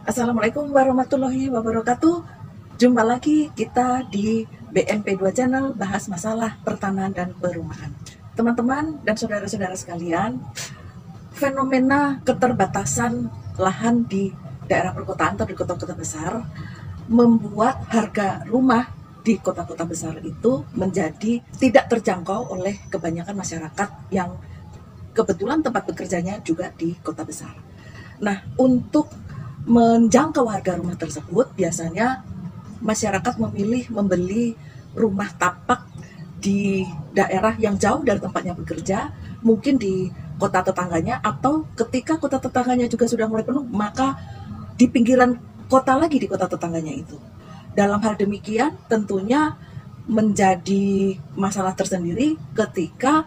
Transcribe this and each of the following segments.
Assalamualaikum warahmatullahi wabarakatuh. Jumpa lagi kita di BNP2 Channel, bahas masalah pertanahan dan perumahan. Teman-teman dan saudara-saudara sekalian, fenomena keterbatasan lahan di daerah perkotaan atau di kota-kota besar membuat harga rumah di kota-kota besar itu menjadi tidak terjangkau oleh kebanyakan masyarakat yang kebetulan tempat bekerjanya juga di kota besar. Nah, untuk menjangkau harga rumah tersebut, biasanya masyarakat memilih membeli rumah tapak di daerah yang jauh dari tempatnya bekerja, mungkin di kota tetangganya, atau ketika kota tetangganya juga sudah mulai penuh, maka di pinggiran kota lagi di kota tetangganya itu. Dalam hal demikian, tentunya menjadi masalah tersendiri ketika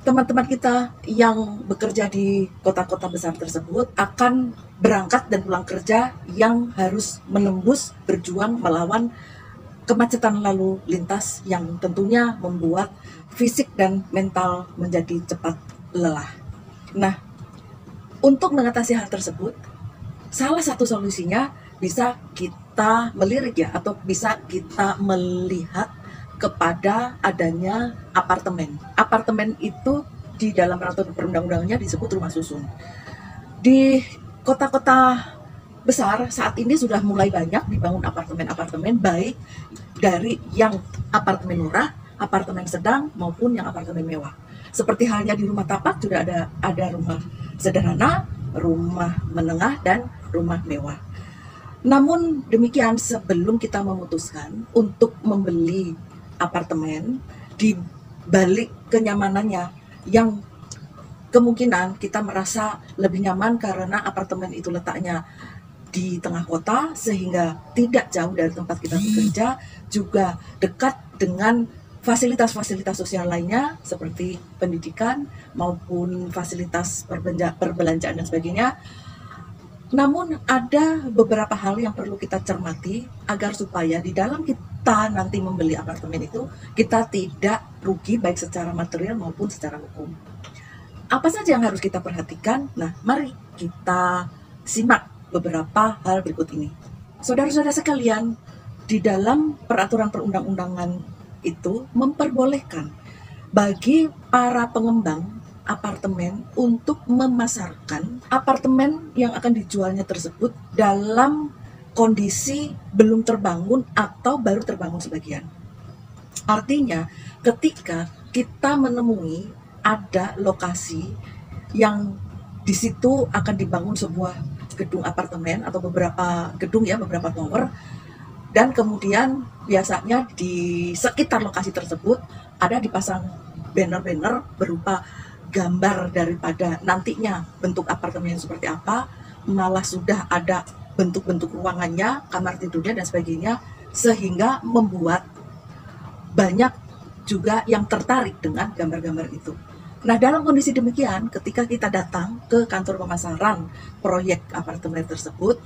teman-teman kita yang bekerja di kota-kota besar tersebut akan berangkat dan pulang kerja yang harus menembus, berjuang melawan kemacetan lalu lintas yang tentunya membuat fisik dan mental menjadi cepat lelah. Nah, untuk mengatasi hal tersebut, salah satu solusinya bisa kita melirik ya, atau bisa kita melihat kepada adanya apartemen. Apartemen itu di dalam peraturan perundang-undangannya disebut rumah susun. Di kota-kota besar saat ini sudah mulai banyak dibangun apartemen-apartemen, baik dari yang apartemen murah, apartemen sedang, maupun yang apartemen mewah. Seperti halnya di rumah tapak sudah ada rumah sederhana, rumah menengah, dan rumah mewah. Namun demikian, sebelum kita memutuskan untuk membeli apartemen, di balik kenyamanannya yang kemungkinan kita merasa lebih nyaman karena apartemen itu letaknya di tengah kota sehingga tidak jauh dari tempat kita bekerja, juga dekat dengan fasilitas-fasilitas sosial lainnya seperti pendidikan maupun fasilitas perbelanjaan dan sebagainya. Namun ada beberapa hal yang perlu kita cermati agar supaya di dalam kita nanti membeli apartemen itu kita tidak rugi baik secara material maupun secara hukum. Apa saja yang harus kita perhatikan? Nah, mari kita simak beberapa hal berikut ini. Saudara-saudara sekalian, di dalam peraturan perundang-undangan itu memperbolehkan bagi para pengembang apartemen untuk memasarkan apartemen yang akan dijualnya tersebut dalam kondisi belum terbangun atau baru terbangun sebagian. Artinya, ketika kita menemui ada lokasi yang di situ akan dibangun sebuah gedung apartemen atau beberapa gedung ya, beberapa tower, dan kemudian biasanya di sekitar lokasi tersebut ada dipasang banner-banner berupa gambar daripada nantinya bentuk apartemen seperti apa, malah sudah ada bentuk-bentuk ruangannya, kamar tidurnya dan sebagainya, sehingga membuat banyak juga yang tertarik dengan gambar-gambar itu. Nah, dalam kondisi demikian, ketika kita datang ke kantor pemasaran proyek apartemen tersebut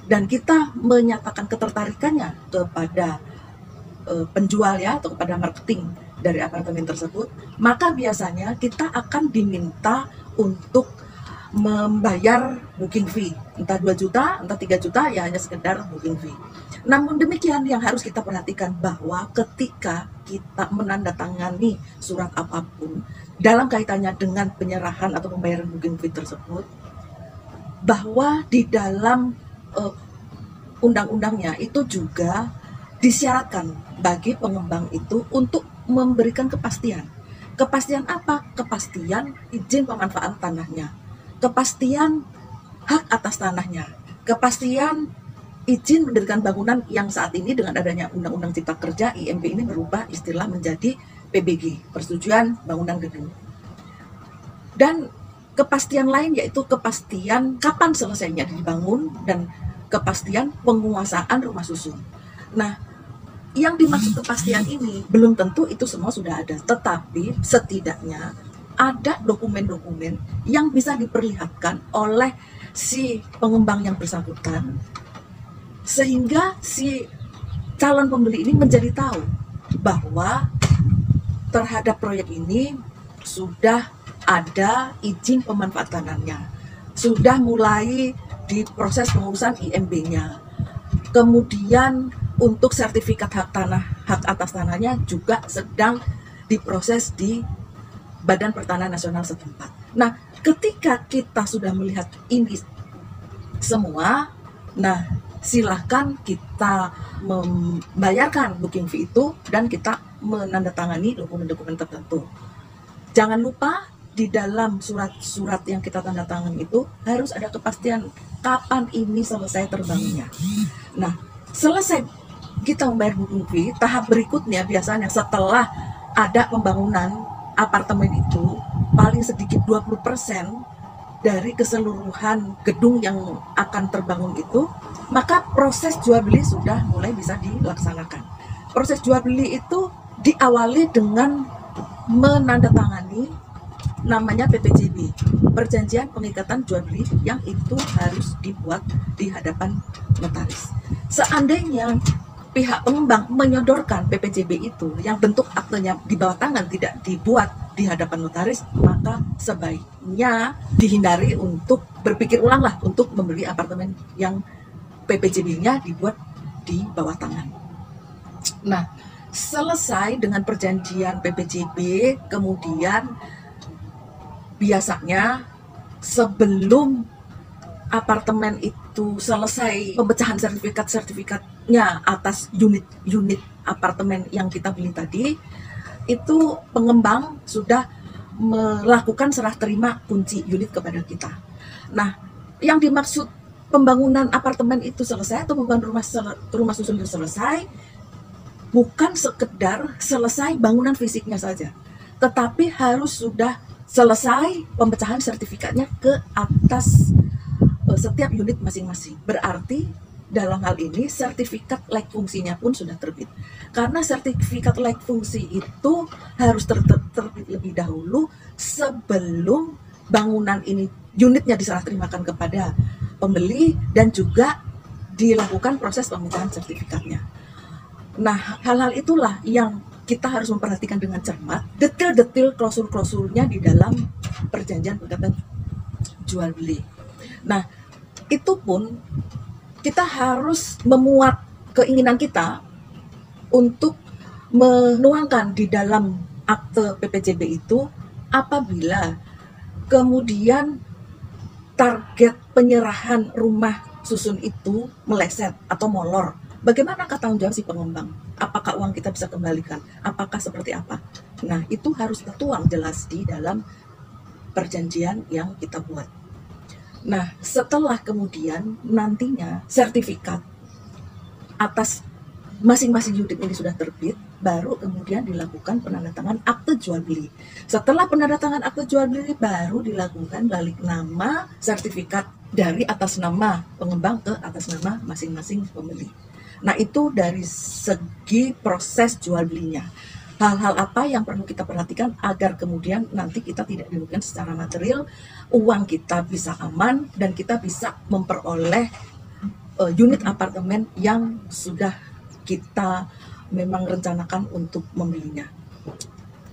dan kita menyatakan ketertarikannya kepada penjual ya, atau kepada marketing dari apartemen tersebut, maka biasanya kita akan diminta untuk membayar booking fee, entah 2 juta, entah 3 juta, ya hanya sekedar booking fee. Namun demikian, yang harus kita perhatikan bahwa ketika kita menandatangani surat apapun dalam kaitannya dengan penyerahan atau pembayaran booking fee tersebut, bahwa di dalam undang-undangnya itu juga disyaratkan bagi pengembang itu untuk memberikan kepastian. Kepastian apa? Kepastian izin pemanfaatan tanahnya, kepastian hak atas tanahnya, kepastian izin mendirikan bangunan yang saat ini dengan adanya Undang-Undang Cipta Kerja IMB ini berubah istilah menjadi PBG, Persetujuan Bangunan Gedung. Dan kepastian lain yaitu kepastian kapan selesainya dibangun dan kepastian penguasaan rumah susun. Nah, yang dimaksud kepastian ini belum tentu itu semua sudah ada, tetapi setidaknya ada dokumen-dokumen yang bisa diperlihatkan oleh si pengembang yang bersangkutan, sehingga si calon pembeli ini menjadi tahu bahwa terhadap proyek ini sudah ada izin pemanfaatannya, sudah mulai di proses pengurusan IMB-nya. Kemudian untuk sertifikat hak atas tanahnya juga sedang diproses di Badan Pertanahan Nasional setempat. Nah, ketika kita sudah melihat ini semua, nah silahkan kita membayarkan booking fee itu dan kita menandatangani dokumen-dokumen tertentu. Jangan lupa di dalam surat-surat yang kita tanda tangan itu harus ada kepastian kapan ini selesai terbangnya. Nah, selesai kita membayar booking fee, tahap berikutnya biasanya setelah ada pembangunan apartemen itu paling sedikit 20% dari keseluruhan gedung yang akan terbangun itu, maka proses jual beli sudah mulai bisa dilaksanakan. Proses jual beli itu diawali dengan menandatangani namanya PPJB, Perjanjian Pengikatan Jual Beli, yang itu harus dibuat di hadapan notaris. Seandainya pihak pengembang menyodorkan PPJB itu yang bentuk aktenya di bawah tangan tidak dibuat di hadapan notaris, maka sebaiknya dihindari untuk berpikir ulanglah untuk membeli apartemen yang PPJB-nya dibuat di bawah tangan. Nah, selesai dengan perjanjian PPJB, kemudian biasanya sebelum apartemen itu selesai pemecahan sertifikatnya atas unit apartemen yang kita beli tadi, itu pengembang sudah melakukan serah terima kunci unit kepada kita. Nah, yang dimaksud pembangunan apartemen itu selesai atau pembangunan rumah susun itu selesai bukan sekedar selesai bangunan fisiknya saja, tetapi harus sudah selesai pemecahan sertifikatnya ke atas setiap unit masing-masing. Berarti dalam hal ini sertifikat layak fungsinya pun sudah terbit. Karena sertifikat layak fungsi itu harus terbit lebih dahulu sebelum bangunan ini unitnya diserah terimakan kepada pembeli dan juga dilakukan proses pemecahan sertifikatnya. Nah, hal-hal itulah yang kita harus memperhatikan dengan cermat, detail-detail klausul-klausulnya di dalam perjanjian pengikatan jual beli. Nah, itu pun kita harus memuat keinginan kita untuk menuangkan di dalam akte PPJB itu apabila kemudian target penyerahan rumah susun itu meleset atau molor. Bagaimana tanggung jawab si pengembang? Apakah uang kita bisa kembalikan? Apakah seperti apa? Nah, itu harus tertuang jelas di dalam perjanjian yang kita buat. Nah, setelah kemudian nantinya sertifikat atas masing-masing unit ini sudah terbit, baru kemudian dilakukan penandatangan akte jual beli. Setelah penandatangan akte jual beli, baru dilakukan balik nama sertifikat dari atas nama pengembang ke atas nama masing-masing pembeli. Nah, itu dari segi proses jual belinya. Hal-hal apa yang perlu kita perhatikan agar kemudian nanti kita tidak dirugikan secara material, uang kita bisa aman, dan kita bisa memperoleh unit apartemen yang sudah kita memang rencanakan untuk membelinya.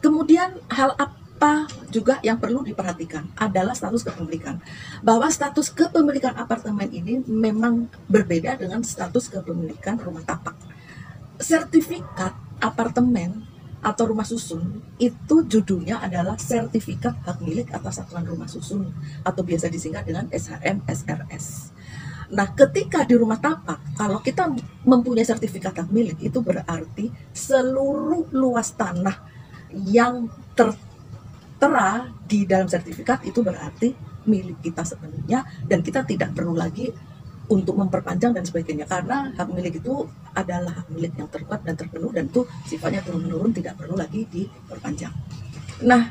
Kemudian hal apa juga yang perlu diperhatikan adalah status kepemilikan. Bahwa status kepemilikan apartemen ini memang berbeda dengan status kepemilikan rumah tapak. Sertifikat apartemen atau rumah susun itu judulnya adalah sertifikat hak milik atas satuan rumah susun atau biasa disingkat dengan SHM SRS. Nah, ketika di rumah tapak, kalau kita mempunyai sertifikat hak milik, itu berarti seluruh luas tanah yang tertera di dalam sertifikat itu berarti milik kita sepenuhnya, dan kita tidak perlu lagi untuk memperpanjang dan sebagainya, karena hak milik itu adalah hak milik yang terkuat dan terpenuh, dan itu sifatnya turun-menurun, tidak perlu lagi diperpanjang. Nah,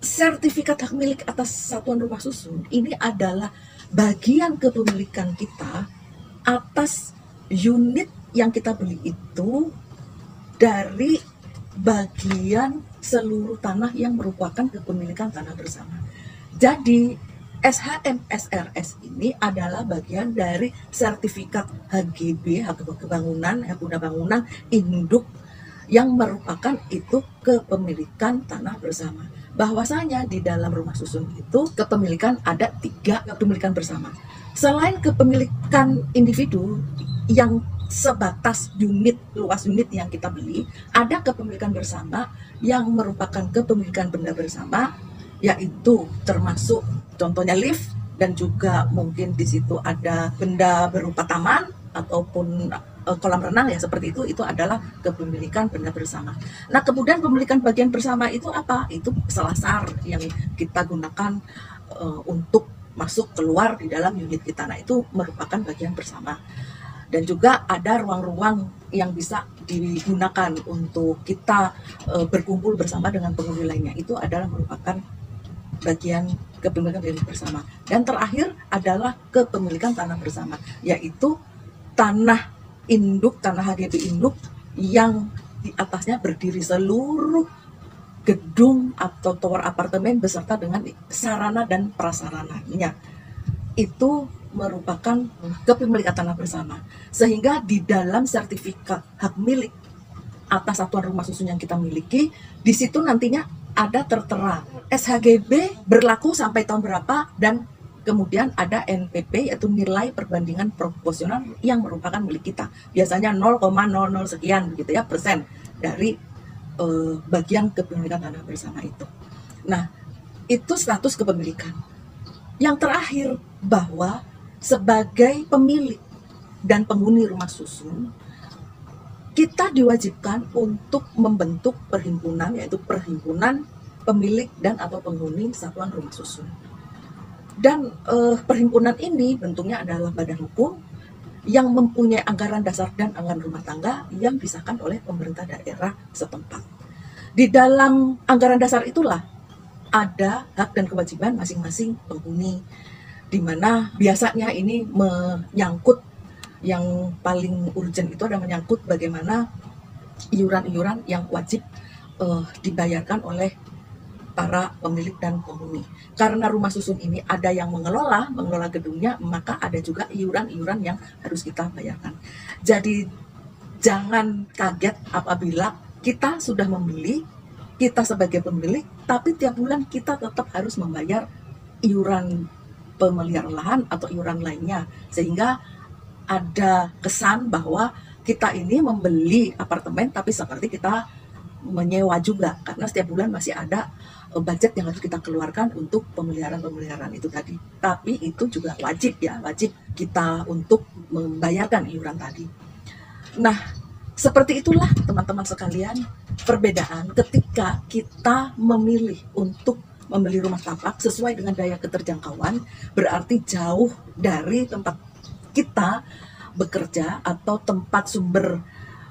sertifikat hak milik atas satuan rumah susun ini adalah bagian kepemilikan kita atas unit yang kita beli itu dari bagian seluruh tanah yang merupakan kepemilikan tanah bersama. Jadi SHM SRS ini adalah bagian dari sertifikat HGB, hak kebangunan, hak guna bangunan induk yang merupakan itu kepemilikan tanah bersama. Bahwasanya di dalam rumah susun itu kepemilikan ada 3 kepemilikan bersama. Selain kepemilikan individu yang sebatas unit, luas unit yang kita beli, ada kepemilikan bersama yang merupakan kepemilikan benda bersama, yaitu termasuk contohnya lift, dan juga mungkin di situ ada benda berupa taman ataupun kolam renang ya, seperti itu adalah kepemilikan benda bersama. Nah, kemudian pemilikan bagian bersama itu apa? Itu selasar yang kita gunakan untuk masuk keluar di dalam unit kita. Nah, itu merupakan bagian bersama. Dan juga ada ruang-ruang yang bisa digunakan untuk kita berkumpul bersama dengan penghuni lainnya. Itu adalah merupakan bagian kepemilikan bersama. Dan terakhir adalah kepemilikan tanah bersama, yaitu tanah induk, tanah HGB induk yang di atasnya berdiri seluruh gedung atau tower apartemen beserta dengan sarana dan prasarananya. Itu merupakan kepemilikan tanah bersama. Sehingga di dalam sertifikat hak milik atas satuan rumah susun yang kita miliki, di situ nantinya ada tertera SHGB berlaku sampai tahun berapa, dan kemudian ada NPP, yaitu nilai perbandingan proporsional yang merupakan milik kita. Biasanya 0,00 sekian begitu ya persen dari bagian kepemilikan tanah bersama itu. Nah, itu status kepemilikan. Yang terakhir, bahwa sebagai pemilik dan penghuni rumah susun, kita diwajibkan untuk membentuk perhimpunan, yaitu perhimpunan pemilik dan atau penghuni satuan rumah susun. Dan perhimpunan ini bentuknya adalah badan hukum yang mempunyai anggaran dasar dan anggaran rumah tangga yang disahkan oleh pemerintah daerah setempat. Di dalam anggaran dasar itulah ada hak dan kewajiban masing-masing penghuni, di mana biasanya ini menyangkut, yang paling urgent itu ada menyangkut bagaimana iuran-iuran yang wajib dibayarkan oleh para pemilik dan penghuni. Karena rumah susun ini ada yang mengelola gedungnya, maka ada juga iuran-iuran yang harus kita bayarkan. Jadi jangan kaget apabila kita sudah membeli, kita sebagai pemilik, tapi tiap bulan kita tetap harus membayar iuran pemeliharaan lahan atau iuran lainnya, sehingga ada kesan bahwa kita ini membeli apartemen tapi seperti kita menyewa juga, karena setiap bulan masih ada budget yang harus kita keluarkan untuk pemeliharaan itu tadi. Tapi itu juga wajib ya, wajib kita untuk membayarkan iuran tadi. Nah, seperti itulah teman-teman sekalian perbedaan ketika kita memilih untuk membeli rumah tapak sesuai dengan daya keterjangkauan, berarti jauh dari tempat kita bekerja atau tempat sumber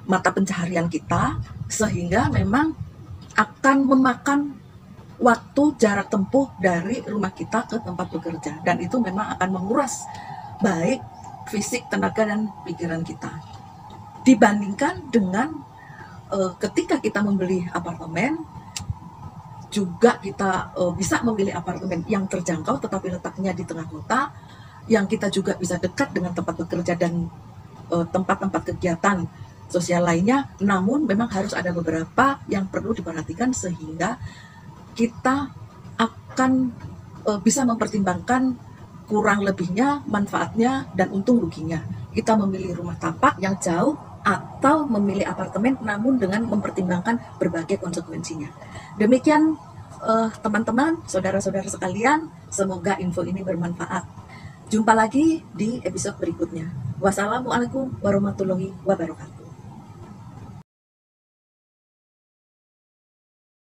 mata pencaharian kita, sehingga memang akan memakan waktu jarak tempuh dari rumah kita ke tempat bekerja, dan itu memang akan menguras baik fisik, tenaga, dan pikiran kita, dibandingkan dengan ketika kita membeli apartemen. Juga kita bisa memilih apartemen yang terjangkau tetapi letaknya di tengah kota, yang kita juga bisa dekat dengan tempat bekerja dan tempat-tempat kegiatan sosial lainnya. Namun memang harus ada beberapa yang perlu diperhatikan sehingga kita akan bisa mempertimbangkan kurang lebihnya, manfaatnya, dan untung ruginya. Kita memilih rumah tapak yang jauh atau memilih apartemen namun dengan mempertimbangkan berbagai konsekuensinya. Demikian teman-teman, saudara-saudara sekalian, semoga info ini bermanfaat. Jumpa lagi di episode berikutnya. Wassalamualaikum warahmatullahi wabarakatuh.